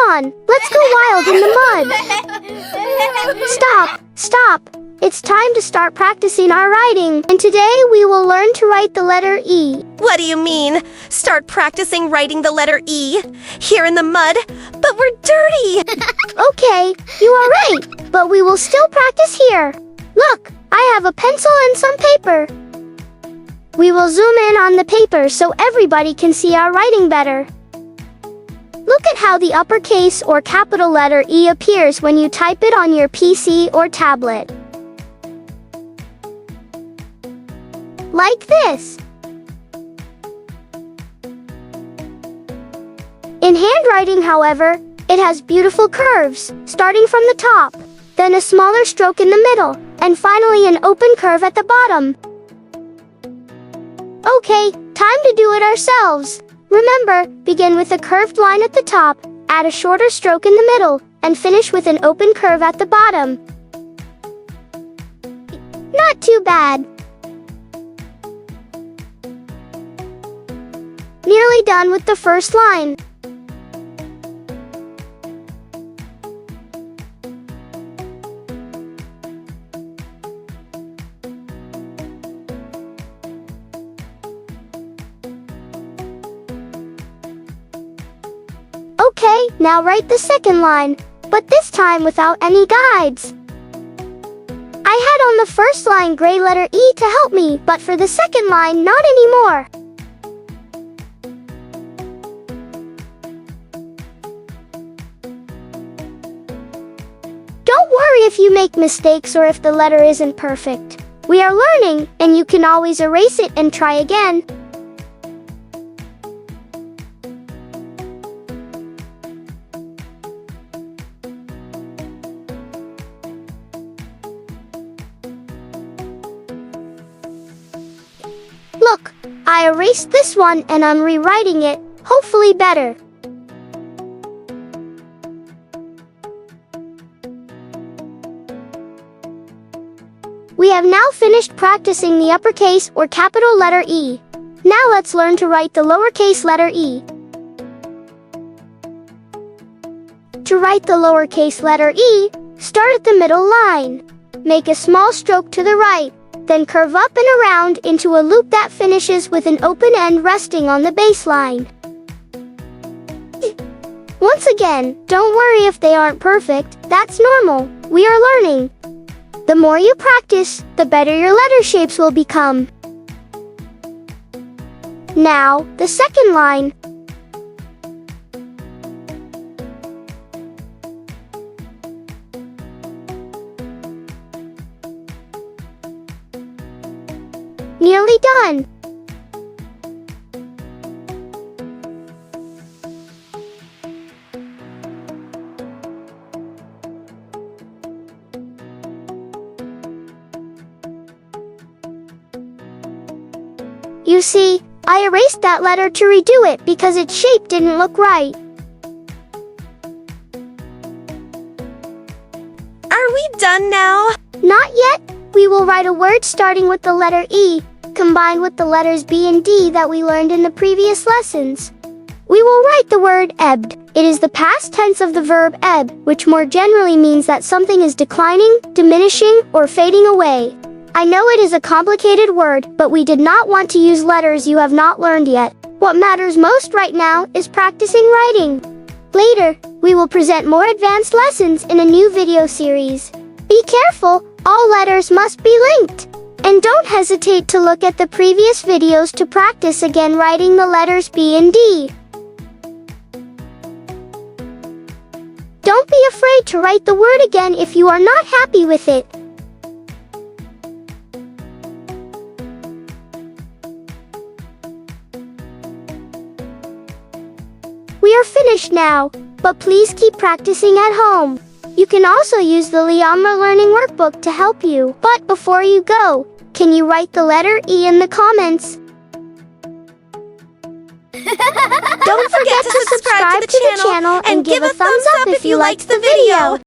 on, let's go wild in the mud. Stop. It's time to start practicing our writing, and today we will learn to write the letter E. What do you mean? Start practicing writing the letter E? Here in the mud? But we're dirty! Okay, you are right, but we will still practice here. Look, I have a pencil and some paper. We will zoom in on the paper so everybody can see our writing better. Look at how the uppercase or capital letter E appears when you type it on your PC or tablet. Like this. In handwriting, however, it has beautiful curves, starting from the top, then a smaller stroke in the middle, and finally an open curve at the bottom. Okay, time to do it ourselves. Remember, begin with a curved line at the top, add a shorter stroke in the middle, and finish with an open curve at the bottom. Not too bad. Nearly done with the first line. Okay, now write the second line, but this time without any guides. I had on the first line gray letter E to help me, but for the second line, not anymore. Don't worry if you make mistakes or if the letter isn't perfect. We are learning, and you can always erase it and try again. Look, I erased this one and I'm rewriting it, hopefully better. We have now finished practicing the uppercase or capital letter E. Now let's learn to write the lowercase letter E. To write the lowercase letter E, start at the middle line. Make a small stroke to the right, then curve up and around into a loop that finishes with an open end resting on the baseline. Once again, don't worry if they aren't perfect, that's normal. We are learning. The more you practice, the better your letter shapes will become. Now, the second line. Nearly done. You see, I erased that letter to redo it because its shape didn't look right. Are we done now? Not yet. We will write a word starting with the letter E, combined with the letters B and D that we learned in the previous lessons. We will write the word ebbed. It is the past tense of the verb ebb, which more generally means that something is declining, diminishing, or fading away. I know it is a complicated word, but we did not want to use letters you have not learned yet. What matters most right now is practicing writing. Later, we will present more advanced lessons in a new video series. Be careful, all letters must be linked. And don't hesitate to look at the previous videos to practice again writing the letters B and D. Don't be afraid to write the word again if you are not happy with it. We are finished now, but please keep practicing at home. You can also use the LIIAMRA Learning Workbook to help you. But before you go, can you write the letter E in the comments? Don't forget to subscribe to the channel and give a thumbs up if you liked the video.